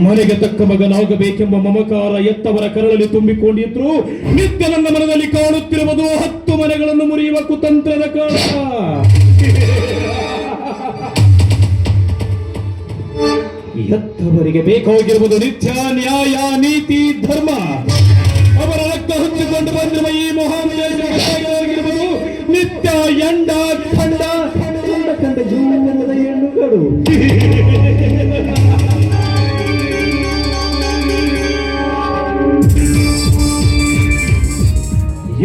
ಮನೆಗೆ ತಕ್ಕ ಮಗನಾಗಬೇಕೆಂಬ ಮಮಕಾರ ಎತ್ತವರ ಕರಳಲ್ಲಿ ತುಂಬಿಕೊಂಡಿದ್ರು. ನಿತ್ಯ ನನ್ನ ಮನದಲ್ಲಿ ಕಾಣುತ್ತಿರುವುದು 10 ಮನೆಗಳನ್ನು ಮುರಿಯುವ ಕುತಂತ್ರದ ಕಾಲ. ಎತ್ತವರಿಗೆ ಬೇಕಾಗಿರುವುದು ನಿತ್ಯ ನ್ಯಾಯ, ನೀತಿ, ಧರ್ಮ. ಅವರ ರಕ್ತ ಹೊಚ್ಚಿಕೊಂಡು ಬಂದಿರುವ ಈ ಮಹಾನ್ ದೇಶವಾಗಿರುವುದು ನಿತ್ಯ ಎಂಡ ಖಂಡ ಕಂಡ ಜೀವನದ ಹೆಣ್ಣುಗಳು.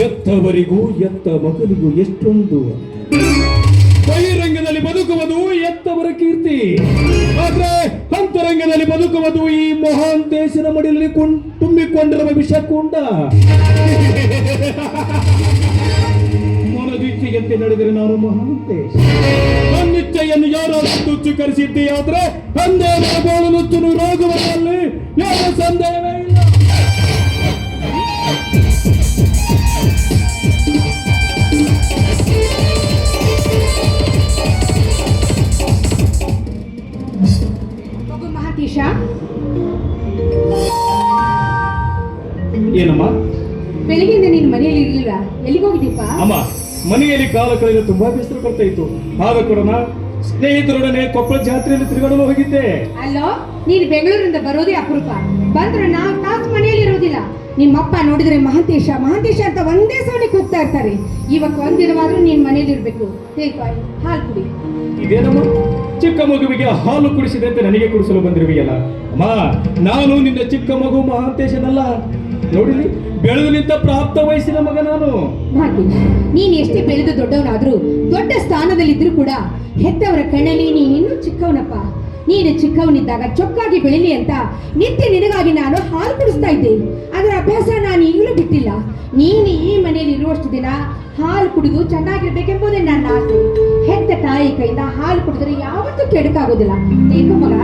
ಎತ್ತವರಿಗೂ ಎತ್ತ ಮಗನಿಗೂ ಎಷ್ಟೊಂದು. ಬಹಿರಂಗದಲ್ಲಿ ಬದುಕುವುದು ಎತ್ತವರ ಕೀರ್ತಿ, ಆದ್ರೆ ಅಂತರಂಗದಲ್ಲಿ ಬದುಕುವುದು ಈ ಮಹಾನ್ ದೇಶದ ಮಡಿಲಲ್ಲಿ ತುಂಬಿಕೊಂಡಿರುವ ವಿಷಕುಂಡ. ಮನದಿಚ್ಛೆಯಂತೆ ನಡೆದರೆ ನಾನು ಮಹಾನ್ ದೇಶ. ನನ್ನಿಚ್ಛೆಯನ್ನು ಯಾರಾದರೂ ತುಚ್ಛೀಕರಿಸಿದ್ದೇ ಆದ್ರೆ ಅಂದೇ ಗೋಳು ನುಚ್ಚು ರೋಗುವಲ್ಲಿ ಯಾವ ಸಂದೇಹವೇ ಇಲ್ಲ. ಏನಮ್ಮ, ಬೆಳಿಗ್ಗೆಯಿಂದ ನೀನು ಮನೆಯಲ್ಲಿ ಇರ್ಲಿಲ್ಲ, ಎಲ್ಲಿಗೆ ಹೋಗಿದ್ದೀಪ? ಅಮ್ಮ, ಮನೆಯಲ್ಲಿ ಕಾಲ ಕಳೆದು ತುಂಬಾ ಬೇಸರ ಕೊಡ್ತಾ ಇತ್ತು. ಆಗ ಕೂಡ ಸ್ನೇಹಿತರೊಡನೆ ಕೊಪ್ಪಳ ಜಾತ್ರೆಯಲ್ಲಿ ತಿರುಗಾಡಲು ಹೋಗಿದ್ದೆ. ಅಲ್ಲೋ, ನೀನು ಬೆಂಗಳೂರಿಂದ ಬರೋದೇ ಅಪರೂಪ. ಬಂದ್ರೆ 4 ತಾಸು ಮನೆಯಲ್ಲಿ ಇರೋದಿಲ್ಲ. ನಿಮ್ಮಪ್ಪ ನೋಡಿದ್ರೆ ಮಹಾಂತೇಶ ಮಹಾಂತೇಶ ಅಂತ ಒಂದೇ ಸಲ ಕೂಗ್ತಾ ಇರ್ತಾರೆ. ಇವತ್ತು ಒಂದಿನವಾದ್ರೂ ನೀನ್ ಮನೇಲಿ ಇರ್ಬೇಕು. ಹಾಲು ಕುಡಿ. ಇದೇನಮ್ಮ, ಚಿಕ್ಕ ಮಗುವಿಗೆ ಹಾಲು ಕುಡಿಸಿದೆ ಅಂತ ನನಗೆ ಕುಡಿಸಲು ಬಂದಿರುವೆಯಲ್ಲ? ಅಮ್ಮ, ನಾನು ನಿನ್ನ ಚಿಕ್ಕ ಮಗು ಮಹಾಂತೇಶನಲ್ಲ. ನೋಡಿಲಿ, ಬೆಳೆದು ನಿಂತ ಪ್ರಾಪ್ತ ವಯಸ್ಸಿನ ಮಗ ನಾನು. ನೀನ್ ಎಷ್ಟೇ ಬೆಳೆದು ದೊಡ್ಡವನಾದ್ರೂ, ದೊಡ್ಡ ಸ್ಥಾನದಲ್ಲಿದ್ರು ಕೂಡ ಹೆತ್ತವರ ಕಣ್ಣಲ್ಲಿ ನೀನ್ ಇನ್ನೂ ಚಿಕ್ಕವನಪ್ಪ. ನೀನು ಚಿಕ್ಕವನಿದ್ದಾಗ ಚೊಕ್ಕಾಗಿ ಬೆಳಿಲಿ ಅಂತ ನಿತ್ಯ ನಿನಗಾಗಿ ನಾನು ಹಾಲು ಕುಡಿಸ್ತಾ ಇದ್ದೆ. ಅದರ ಅಭ್ಯಾಸ ನಾನು ಈಗಲೂ ಬಿಟ್ಟಿಲ್ಲ. ನೀನು ಈ ಮನೆಯಲ್ಲಿ ಇರುವಷ್ಟು ದಿನ ಹಾಲು ಕುಡಿದು ಚೆನ್ನಾಗಿರ್ಬೇಕೆಂಬುದೇ ನನ್ನ ಆಸೆ. ಹೆತ್ತ ತಾಯಿ ಕೈಯಿಂದ ಹಾಲು ಕುಡಿದ್ರೆ ಯಾವತ್ತೂ ಕೆಡಕಾಗೋದಿಲ್ಲ. ಏಕೋ ಮಗ,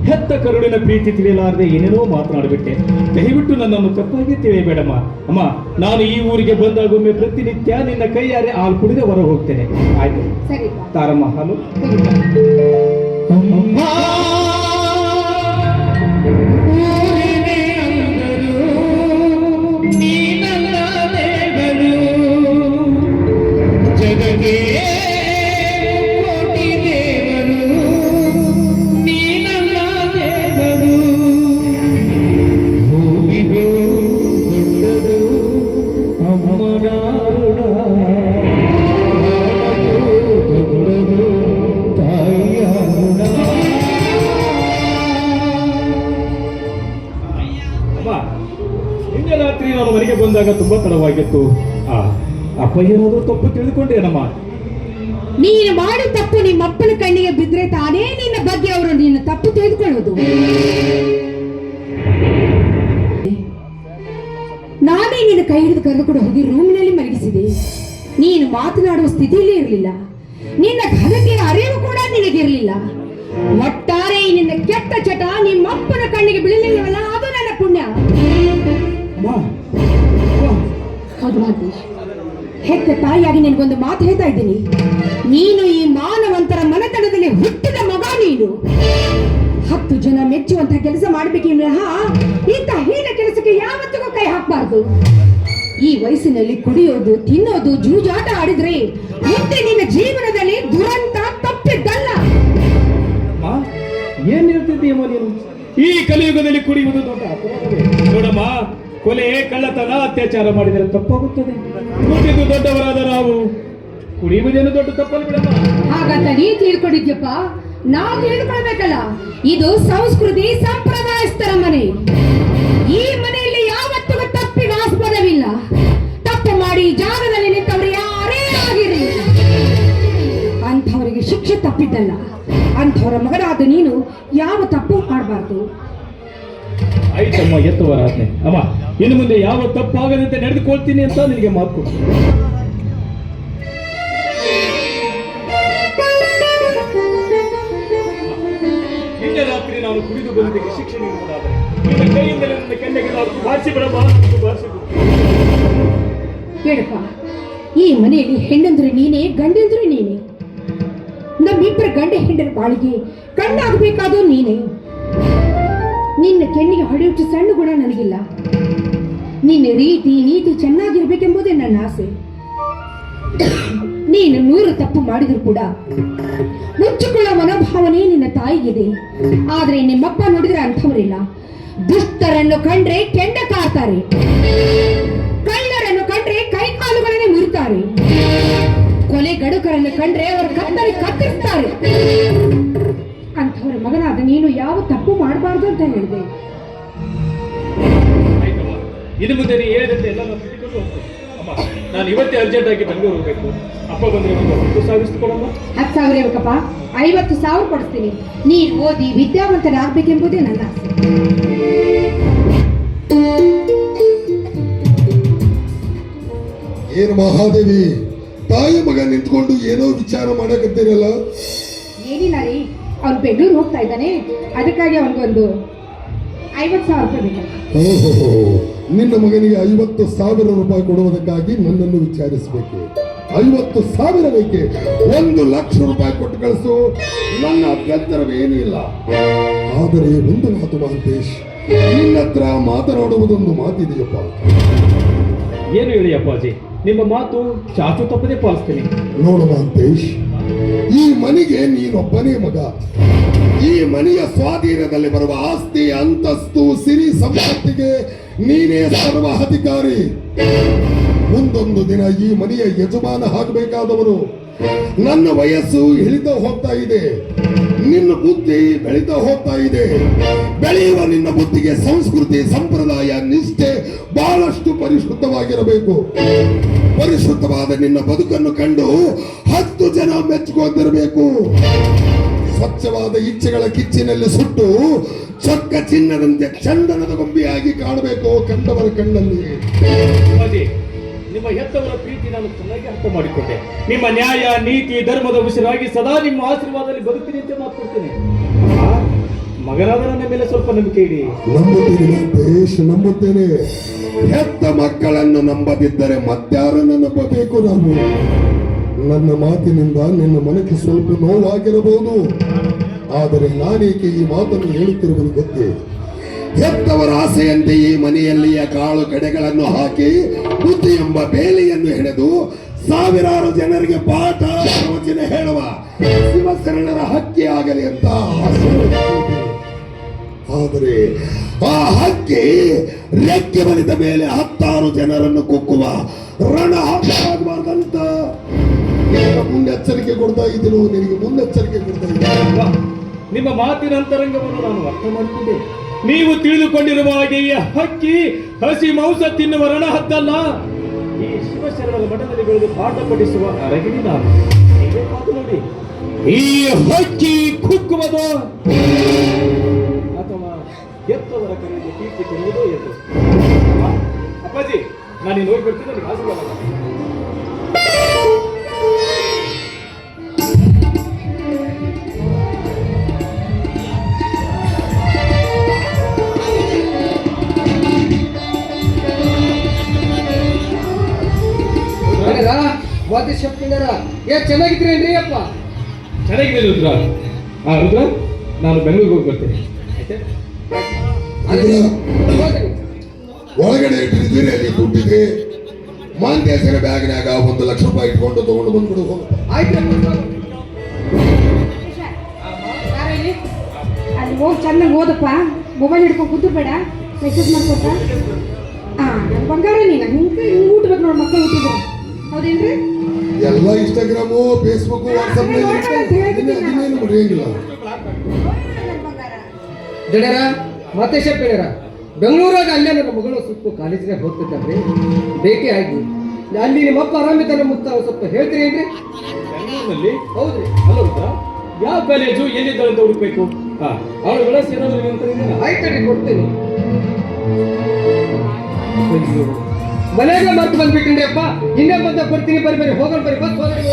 ಹೆತ್ತ ಕರುಳಿನ ಪ್ರೀತಿ ತಿಳಿಯಲಾರದೆ ಏನೇನೋ ಮಾತನಾಡಿಬಿಟ್ಟೆ. ದಯವಿಟ್ಟು ನನ್ನನ್ನು ತಪ್ಪಾಗಿ ತಿಳಿಯಬೇಡಮ್ಮ. ಅಮ್ಮ, ನಾನು ಈ ಊರಿಗೆ ಬಂದಾಗೊಮ್ಮೆ ಪ್ರತಿನಿತ್ಯ ನಿನ್ನ ಕೈಯಾರೆ ಹಾಲು ಕುಡಿದು ಹೊರ ಹೋಗ್ತೇನೆ. ಆಯ್ತು? ಸರಿ ತಾರಮ್ಮ, ಹಾಲು. ನಿನ್ನೆ ರಾತ್ರಿ ನಾನು ಮನೆಗೆ ಬಂದಾಗ ತುಂಬಾ ತಡವಾಗಿತ್ತು. ಅಪ್ಪ ಏನಾದರೂ ತಪ್ಪು ತಿಳಿದುಕೊಂಡೇನಮ್ಮ? ನೀನು ಮಾಡಿ ತಪ್ಪು ನಿಮ್ಮಪ್ಪನ ಕಣ್ಣಿಗೆ ಬಿದ್ರೆ ತಾನೇ ನಿನ್ನ ಬಗ್ಗೆ ಅವರು ನಿನ್ನ ತಪ್ಪು ತಿಳಿದುಕೊಳ್ಳೋದು. ನಾನೇ ನಿನ್ನ ಕೈ ಹಿಡಿದು ಕರೆದುಕೊಂಡು ಹೋಗಿ ರೂಮಿನಲ್ಲಿ ಮಲಗಿಸಿದೆ. ನೀನು ಮಾತನಾಡುವ ಸ್ಥಿತಿಯಲ್ಲಿ ಇರಲಿಲ್ಲ. ನಿನ್ನ ಘನತೆಯ ಅರಿವು ಕೂಡ ನಿನಗಿರಲಿಲ್ಲ. ಒಟ್ಟಾರೆ ನಿನ್ನ ಕೆಟ್ಟ ಚಟ ನಿಮ್ಮಪ್ಪನ ಕಣ್ಣಿಗೆ ಬೀಳಲಿಲ್ಲವಲ್ಲ, ಅದು ನನ್ನ ಪುಣ್ಯ. ಹೌದು ಮಹಂತೇಶ್, ಹೆತ್ತ ತಾಯಿಯಾಗಿ ನಿನಗೊಂದು ಮಾತು ಹೇಳ್ತಾ ಇದ್ದೀನಿ. ನೀನು ಈ ಮಾನವಂತರ ಮನೆತನದಲ್ಲಿ ಹುಟ್ಟಿದ ಮಗ. ನೀನು 10 ಜನ ಮೆಚ್ಚುವಂತಹ ಕೆಲಸ ಮಾಡಬೇಕು. ಇಂಥ ಹೀನ ಕೆಲಸಕ್ಕೆ ಯಾವತ್ತಿಗೂ ಕೈ ಹಾಕಬಾರ್ದು. ಈ ವಯಸ್ಸಿನಲ್ಲಿ ಕುಡಿಯೋದು, ತಿನ್ನೋದು, ಜೂಜಾಟ ಆಡಿದ್ರೆ ಮುಂದೆ ನಿನ್ನ ಜೀವನದಲ್ಲಿ ದುರಂತ ತಪ್ಪಿದ್ದಲ್ಲ. ಏನ್ ಹೇಳ್ತಿದ್ದೀಯಮ್ಮ ನೀನು? ಈ ಕಲಿಯುಗದಲ್ಲಿ ಕುಡಿಯುವುದು ದೊಡ್ಡ ಅಪರಾಧವೇ. ನೋಡಮ್ಮ, ಕೊಲೆ, ಕಳ್ಳತನ, ಅತ್ಯಾಚಾರ ಮಾಡಿದರೆ ತಪ್ಪಾಗುತ್ತದೆ. ಕುಡಿದು ದೊಡ್ಡವರಾದ ನಾವು ಕುಡಿಯುವುದೇನು ದೊಡ್ಡ ತಪ್ಪಲ್ಲ ಬಿಡಮ್ಮ. ಹಾಗಂತ ನೀ ತಿಳ್ಕೊಂಡಿದ್ಯಪ್ಪ, ನಾವು ತಿಳ್ಕೊಳ್ಬೇಕಲ್ಲ. ಇದು ಸಂಸ್ಕೃತಿ ಸಂಪ್ರದಾಯಸ್ಥರ ಮನೆ. ಈ ಮನೆಯಲ್ಲಿ ಯಾವತ್ತಿಗೂ ತಪ್ಪಿಗೆ ಆಸ್ಪದವಿಲ್ಲ. ತಪ್ಪು ಮಾಡಿ ಜಾಗದಲ್ಲಿ ನಿಂತವರು ಯಾರೇ ಆಗಿರಲಿ, ಅಂಥವರಿಗೆ ಶಿಕ್ಷೆ ತಪ್ಪಿದ್ದಲ್ಲ. ಅಂಥವರ ಮಗನಾದ ನೀನು ಯಾವ ತಪ್ಪು ಮಾಡಬಾರ್ದು. ಆಯ್ತಮ್ಮ, ಎತ್ತವರ ಆಜ್ಞೆ. ಅಮ್ಮ, ಇನ್ನು ಮುಂದೆ ಯಾವ ತಪ್ಪಾಗದಂತೆ ನಡೆದುಕೊಳ್ತೀನಿ ಅಂತ ನಿನಗೆ ಮಾತು ಕೊಡು. ನಿನ್ನೆ ರಾತ್ರಿ ನಾನು ಕುಡಿದು ಬಂದಿದ್ದಕ್ಕೆ ಶಿಕ್ಷೆ ನೀಡುವುದಾದರೆ ನಿನ್ನ ಕೈಯಿಂದಲೇ ನನ್ನ ಕೆನ್ನೆಗೆ ಬಾರಿಸಿ ಬಿಡಮ್ಮ. ಬೇಡಪ್ಪ, ಈ ಮನೆಯಲ್ಲಿ ಹೆಣ್ಣಂದ್ರೆ ನೀನೇ, ಗಂಡಂದ್ರೆ ನೀನೇ. ನಮ್ಮಿಬ್ಬರ ಗಂಡ ಹೆಂಡರ ಬಾಳಿಗೆ ಕಣ್ಣಾಗಬೇಕಾದ್ರೂ ನೀನೇ. ನಿನ್ನ ಕೆನ್ನಿಗೆ ಹೊಡೆಯುಟ್ಟು ಸಣ್ಣ ಗುಣ ನನಗಿಲ್ಲ. ನಿನ್ನ ರೀತಿ ನೀತಿ ಚೆನ್ನಾಗಿರ್ಬೇಕೆಂಬುದೇ ನನ್ನ ಆಸೆ. ನೀನು 100 ತಪ್ಪು ಮಾಡಿದ್ರು ಕೂಡ ಮುಚ್ಚಿಕೊಳ್ಳೋ ಮನೋಭಾವನೆ ನಿನ್ನ ತಾಯಿಗಿದೆ. ಆದ್ರೆ ನಿಮ್ಮಪ್ಪ ನೋಡಿದ್ರೆ ಅಂಥವರಿಲ್ಲ. ದುಷ್ಟರನ್ನು ಕಂಡ್ರೆ ಕೆಂಡ ಕಾಡ್ತಾರೆ, ಕಳ್ಳರನ್ನು ಕಂಡ್ರೆ ಕೈ ಕಾಲುಗಳನ್ನೇ ಮುರಿತಾರೆ, ಕೊಲೆ ಗಡುಕರನ್ನು ಕಂಡ್ರೆ ಅವರ ಕತ್ತರಿಸ್ತಾರೆ. ಅಂಥವರ ಮಗನಾದ ನೀನು ಯಾವ ತಪ್ಪು ಮಾಡಬಾರ್ದು ಅಂತ ಹೇಳಿದೆ. ಇನ್ನು ಮುಂದೆ ನೀ ಹೇಳಿದಂತೆ ಎಲ್ಲ ನಾನು ತಿಳ್ಕೊಂಡು ಹೋಗ್ತೀನಿ. ಅಮ್ಮ, ನಾನು ಇವತ್ತೇ ಅರ್ಜೆಂಟ್ ಆಗಿ ಬೆಂಗಳೂರು ಹೋಗ್ಬೇಕು. ಅಪ್ಪ ಬಂದ್ರೆ ಒಂದು 10,000 ಕೊಡಮ್ಮ. 10,000 ಬೇಕಪ್ಪ, 50,000 ಕೊಡಿಸ್ತೀನಿ. ನೀನು ಓದಿ ವಿದ್ಯಾವಂತರಾಗಬೇಕೆಂಬುದೇ ನನ್ನ ಆಸೆ. ಏನು ಮಹಾದೇವಿ, ತಾಯಿ ಮಗ ನಿಂತ್ಕೊಂಡು ಏನೋ ವಿಚಾರ ಮಾಡಕತ್ತೀರಲ್ಲ? ಏನಿಲ್ಲ ರೀ, ಅವ್ನು ಬೆಂಗಳೂರು ಹೋಗ್ತಾ ಇದ್ದಾನೆ, ಅದಕ್ಕಾಗಿ ಅವನಿಗೊಂದು 50,000 ರೂಪಾಯಿ ಬೇಕಲ್ಲ. ಓಹೋ, ನಿನ್ನ ಮಗನಿಗೆ 50,000 ರೂಪಾಯಿ ಕೊಡುವುದಕ್ಕಾಗಿ ನನ್ನನ್ನು ವಿಚಾರಿಸಬೇಕು. 50,000 ಬೇಕೆ? 1,00,000 ರೂಪಾಯಿ ಕೊಟ್ಟು ಕಳಿಸು, ನನ್ನ ಅಭ್ಯಂತರವೇನೂ ಇಲ್ಲ. ಆದರೆ ಒಂದು ಮಾತು ಮಹಂತೇಶ್, ನಿನ್ನ ಹತ್ರ ಮಾತನಾಡುವುದೊಂದು ಮಾತಿದೆಯಪ್ಪ. ಏನು ಹೇಳಿ ಅಪ್ಪಾಜಿ, ನಿಮ್ಮ ಮಾತು ಚಾಚು ತಪ್ಪದೆ ಪಾಲಿಸ್ತೀನಿ. ನೋಡು ಮಹಂತೇಶ್, ಈ ಮನೆಗೆ ನೀನೊಬ್ಬನೇ ಮಗ. ಈ ಮನೆಯ ಸ್ವಾಧೀನದಲ್ಲಿ ಬರುವ ಆಸ್ತಿ, ಅಂತಸ್ತು, ಸಿರಿ ಸಂಪತ್ತಿಗೆ ನೀನೇ ಸರ್ವ ಅಧಿಕಾರಿ. ಮುಂದೊಂದು ದಿನ ಈ ಮನೆಯ ಯಜಮಾನ ಆಗಬೇಕಾದವರು. ನನ್ನ ವಯಸ್ಸು ಇಳಿತಾ ಹೋಗ್ತಾ ಇದೆ, ನಿನ್ನ ಬುದ್ಧಿ ಬೆಳೀತಾ ಹೋಗ್ತಾ ಇದೆ. ಬೆಳೆಯುವ ನಿನ್ನ ಬುದ್ಧಿಗೆ ಸಂಸ್ಕೃತಿ, ಸಂಪ್ರದಾಯ, ನಿಷ್ಠೆ ಬಹಳಷ್ಟು ಪರಿಶುದ್ಧವಾಗಿರಬೇಕು. ಪರಿಶುದ್ಧವಾದ ನಿನ್ನ ಬದುಕನ್ನು ಕಂಡು 10 ಜನ ಮೆಚ್ಚಿಕೊಂಡಿರಬೇಕು. ಸ್ವಚ್ಛವಾದ ಇಚ್ಛೆಗಳ ಕಿಚ್ಚಿನಲ್ಲಿ ಸುಟ್ಟು ಚೊಕ್ಕ ಚಿನ್ನದಂತೆ ಚಂದನದ ಗೊಂಬೆಯಾಗಿ ಕಾಣಬೇಕು ಕಂಡವರ ಕಣ್ಣಲ್ಲಿ. ಅಪ್ಪಾಜಿ, ನಿಮ್ಮ ಹೆತ್ತವರ ಪ್ರೀತಿ ನಾನು ಚೆನ್ನಾಗಿ ಅರ್ಥ ಮಾಡಿಕೊಂಡೆ. ನಿಮ್ಮ ನ್ಯಾಯ, ನೀತಿ, ಧರ್ಮದ ಉಸಿರಾಗಿ ಸದಾ ನಿಮ್ಮ ಆಶೀರ್ವಾದದಲ್ಲಿ ಬದುಕ್ತೀನಿ ಅಂತ ಮಾತುಕೊಡ್ತೀನಿ. ಮಗನಾದ ನನ್ನ ಮೇಲೆ ಸ್ವಲ್ಪ ನಂಬಿಕೆ ಇಡಿ. ನಂಬುತ್ತೇನೆ ದೇಶ, ನಂಬುತ್ತೇನೆ. ಹೆತ್ತ ಮಕ್ಕಳನ್ನು ನಂಬದಿದ್ದರೆ ಮತ್ತಾರನ್ನು ನಂಬಬೇಕು ನಾವು. ನನ್ನ ಮಾತಿನಿಂದ ನಿನ್ನ ಮನಕ್ಕೆ ಸ್ವಲ್ಪ ನೋವಾಗಿರಬಹುದು, ಆದರೆ ನಾನೇಕೆ ಈ ಮಾತನ್ನು ಹೇಳುತ್ತಿರುವುದು ಗೊತ್ತೇ? ಹೆತ್ತವರ ಆಸೆಯಂತೆ ಈ ಮನೆಯಲ್ಲಿಯ ಕಾಳು ಕಡೆಗಳನ್ನು ಹಾಕಿ ಬುದ್ಧಿ ಎಂಬ ಬೇಲಿಯನ್ನು ಹೆಣೆದು ಸಾವಿರಾರು ಜನರಿಗೆ ಪಾಠ ಪ್ರವಚನ ಹೇಳುವ ಶಿವಶರಣರ ಹಕ್ಕಿ ಆಗಲಿ ಅಂತ ಆಸೆ. ಆದರೆ ಆ ಹಕ್ಕಿ ರೆಕ್ಕೆ ಬಲಿತ ಮೇಲೆ 10 ಜನರನ್ನು ಕುಕ್ಕುವ ರಣ ಆಗಬಾರ್ದಂತ ಮುನ್ನೆಚ್ಚರಿಕೆ ಕೊಡ್ತಾ ಇದ್ದೀನಿ. ನಿನಗೆ ಮುನ್ನೆಚ್ಚರಿಕೆ ಕೊಡ್ತಾ ಇದ್ದೀನಿ. ನಿಮ್ಮ ಮಾತಿನ ಅಂತರಂಗವನ್ನು ನಾನು ಅರ್ಥ ಮಾಡಿಕೊಂಡೆ. ನೀವು ತಿಳಿದುಕೊಂಡಿರುವ ಹಾಗೆ ಈ ಹಕ್ಕಿ ಹಸಿ ಮಾಂಸ ತಿನ್ನುವ ರಣ ಹದ್ದಲ್ಲ. ಈ ಶಿವಶರಣರ ಮಠದಲ್ಲಿ ಬೆಳೆದು ಪಾಠ ಪಠಿಸುವ ಅರಗಿಣಿ ನಾನು. ನೀವೇ ಮಾತು ನೋಡಿ, ಈ ಹಕ್ಕಿ ಕುಕ್ಕುವುದು ಅಥವಾ ಎತ್ತವರ ಕರೆಗೆ ಕೀರ್ತಿ ಕೊಡುವುದೋ ಎಂದು. ಅಪ್ಪಾಜಿ, ನಾನು ಹೋಗಿ ಬರ್ತೀನಿ. ನನಗೆ ಆಶೀರ್ವಾದ ಮಾಡಿ. ಚೆನ್ನಾಗಿದ್ರೇನ್ರಿ ಅಪ್ಪ? ಚೆನ್ನಾಗಿದೆ ರುದ್ರ. ರುದ್ರ, ನಾನು ಬೆಂಗಳೂರಿಗೆ ಹೋಗಿ ಬರ್ತೇನೆ. ಒಳಗಡೆ ಇಟ್ಟಿದ್ದೀರಿ, ಅಲ್ಲಿ ದುಡ್ಡಿದೆ. ಮಾಂತೇಶನ ಬ್ಯಾಗ್ನಾಗ 1,00,000 ರೂಪಾಯಿ ಇಟ್ಕೊಂಡು ತಗೊಂಡು ಬಂದ್ಬಿಡು. ಆಯ್ತು, ಅಲ್ಲಿ ಹೋಗಿ ಚೆನ್ನಾಗಿ ಓದಪ್ಪ. ಮೊಬೈಲ್ ಹಿಡ್ಕೊಂಡು ಕೂತ್ಬೇಡ, ಮೆಸೇಜ್ ಮಾಡ್ಕೊತ. ನನ್ನ ಬಂಗಾರ ನೀನು ಹಿಂಗೆ ಊಟಬೇಕು ನೋಡಿ, ಮಕ್ಕಳು ಹುಟ್ಟಿದ್ರು. ಹೌದೇನ್ರಿ? ಎಲ್ಲ ಇನ್ಸ್ಟಾಗ್ರಾಮು, ಫೇಸ್ಬುಕ್, ವಾಟ್ಸಪ್ ಮರೆಯಂಗಿಲ್ಲ. ಜಡರ ಮತ್ತೆ ಶೆಪ್ಪೇರ ಬೆಂಗಳೂರಾಗ ಅಲ್ಲೇ ನನ್ನ ಮಗಳು ಸುತ್ತು ಕಾಲೇಜಿಗೆ ಹೋಗ್ತಿದ್ದಾರ್ರಿ. ಬೇಕೇ ಆಗಿ ಅಲ್ಲಿ ನಿಮ್ಮಪ್ಪ ಆರಾಮಿದ್ದಾನೆ ಮುತ್ತ ಸ್ವಲ್ಪ ಹೇಳ್ತೀರಿ ಏನ್ರಿ? ಬೆಂಗಳೂರಿನಲ್ಲಿ? ಹೌದ್ರಿ. ಅಲ್ಲ ರುದ್ರ, ಯಾವ ಕಾಲೇಜು ಎಲ್ಲಿದ್ದಾಳೆ ಅಂತ ಹುಡುಕ್ಬೇಕು. ಅವಳು ವಿಳಾಸ ಏನಾದ್ರು ಅಂತ ಆಯ್ತಣ್ರಿ, ಕೊಡ್ತೀನಿ. ಮನೆಯಾಗ ಮರ್ತು ಬಂದ್ಬಿಟ್ಟಿನ್ರಿ ಅಪ್ಪ. ಇನ್ನೇ ಬಂದ ಕೊಡ್ತೀನಿ, ಬರ್ರಿ ಹೋಗೋಣ, ಬರ್ರಿ ಬಸ್ ಹೋದ್ರೆ